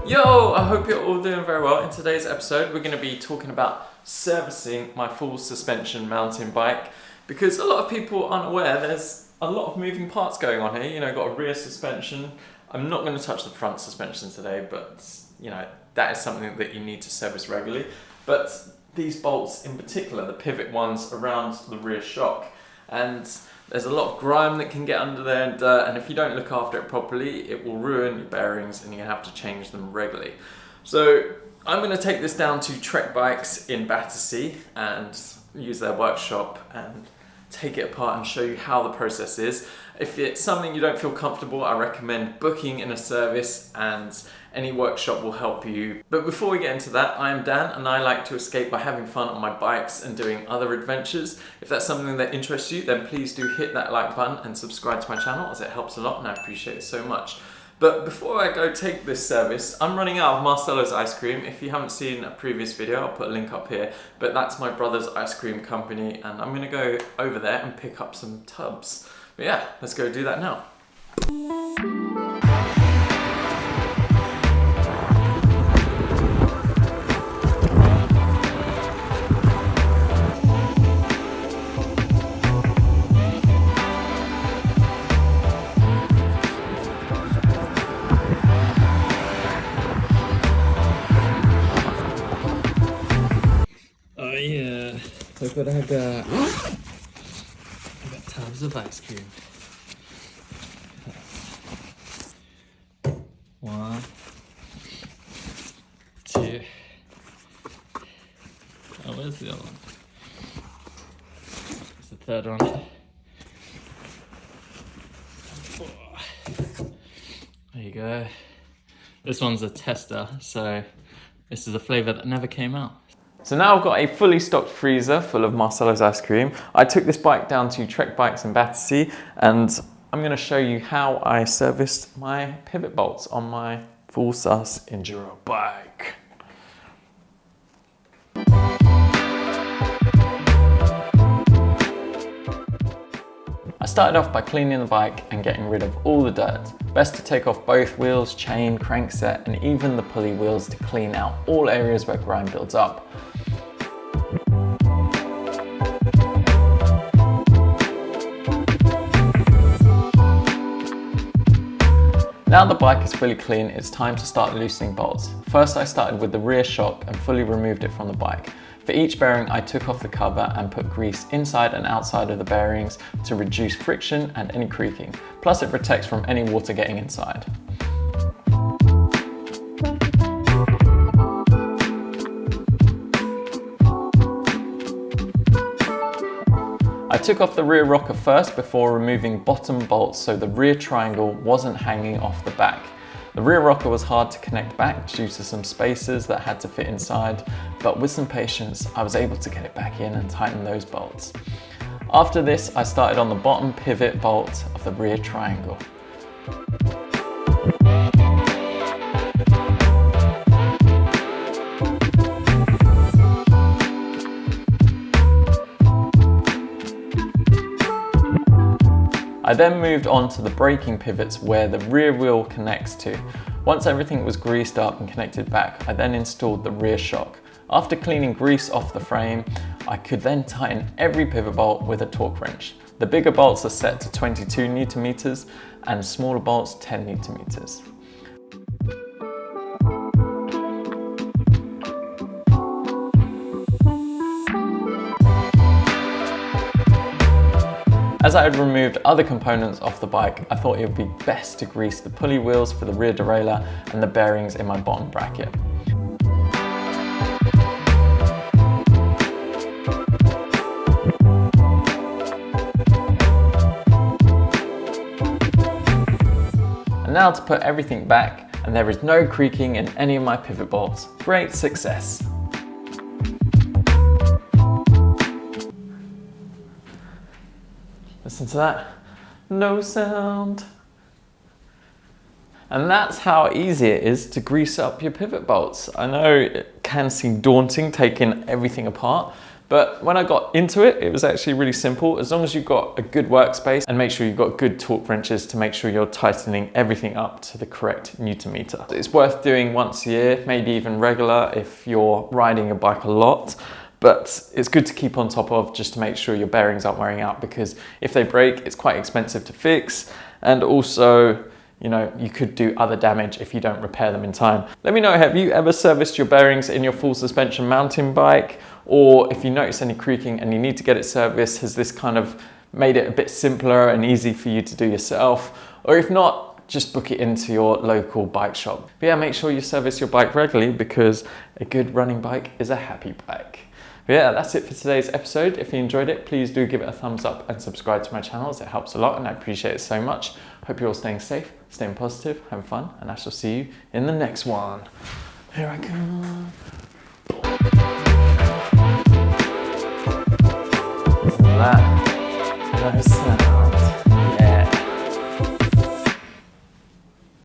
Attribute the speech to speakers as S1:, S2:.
S1: Yo, I hope you're all doing very well. In today's episode, we're going to be talking about servicing my full suspension mountain bike because a lot of people aren't aware there's a lot of moving parts going on here. You know, got a rear suspension. I'm not going to touch the front suspension today, but you know, that is something that you need to service regularly. But these bolts in particular, the pivot ones around the rear shock, and there's a lot of grime that can get under there and dirt, and if you don't look after it properly, it will ruin your bearings and you're gonna have to change them regularly. So I'm gonna take this down to Trek Bikes in Battersea and use their workshop and take it apart and show you how the process is. If it's something you don't feel comfortable, I recommend booking in a service and any workshop will help you. But before we get into that, I am Dan and I like to escape by having fun on my bikes and doing other adventures. If that's something that interests you, then please do hit that like button and subscribe to my channel as it helps a lot and I appreciate it so much. But before I go take this service, I'm running out of Marcello's ice cream. If you haven't seen a previous video, I'll put a link up here, but that's my brother's ice cream company and I'm gonna go over there and pick up some tubs. But yeah, let's go do that now. Oh yeah, look what I got. I got tubs of ice cream. One, two. Oh, where's the other one? It's the third one. Four. There you go. This one's a tester, so this is a flavour that never came out. So now I've got a fully stocked freezer full of Marcello's ice cream. I took this bike down to Trek Bikes in Battersea and I'm going to show you how I serviced my pivot bolts on my full sus enduro bike. I started off by cleaning the bike and getting rid of all the dirt. Best to take off both wheels, chain, crankset and even the pulley wheels to clean out all areas where grime builds up. Now the bike is fully clean, it's time to start loosening bolts. First I started with the rear shock and fully removed it from the bike. For each bearing I took off the cover and put grease inside and outside of the bearings to reduce friction and any creaking. Plus it protects from any water getting inside. I took off the rear rocker first before removing bottom bolts so the rear triangle wasn't hanging off the back. The rear rocker was hard to connect back due to some spacers that had to fit inside, but with some patience I was able to get it back in and tighten those bolts. After this I started on the bottom pivot bolt of the rear triangle. I then moved on to the braking pivots where the rear wheel connects to. Once everything was greased up and connected back, I then installed the rear shock. After cleaning grease off the frame, I could then tighten every pivot bolt with a torque wrench. The bigger bolts are set to 22 Newton meters and smaller bolts 10 Newton meters. As I had removed other components off the bike, I thought it would be best to grease the pulley wheels for the rear derailleur and the bearings in my bottom bracket. And now to put everything back, and there is no creaking in any of my pivot bolts. Great success! Listen to that, no sound. And that's how easy it is to grease up your pivot bolts. I know it can seem daunting taking everything apart, But when I got into it, it was actually really simple. As long as you've got a good workspace and make sure you've got good torque wrenches to make sure you're tightening everything up to the correct Newton meter. It's worth doing once a year, maybe even regular if you're riding a bike a lot. But it's good to keep on top of just to make sure your bearings aren't wearing out, because if they break, it's quite expensive to fix. And also, you know, you could do other damage if you don't repair them in time. Let me know, have you ever serviced your bearings in your full suspension mountain bike? Or if you notice any creaking and you need to get it serviced, has this kind of made it a bit simpler and easy for you to do yourself? Or if not, just book it into your local bike shop. But yeah, make sure you service your bike regularly, because a good running bike is a happy bike. But yeah, that's it for today's episode. If you enjoyed it, please do give it a thumbs up and subscribe to my channel, as it helps a lot and I appreciate it so much. Hope you're all staying safe, staying positive, having fun, and I shall see you in the next one. Here I come. That. Nice sound.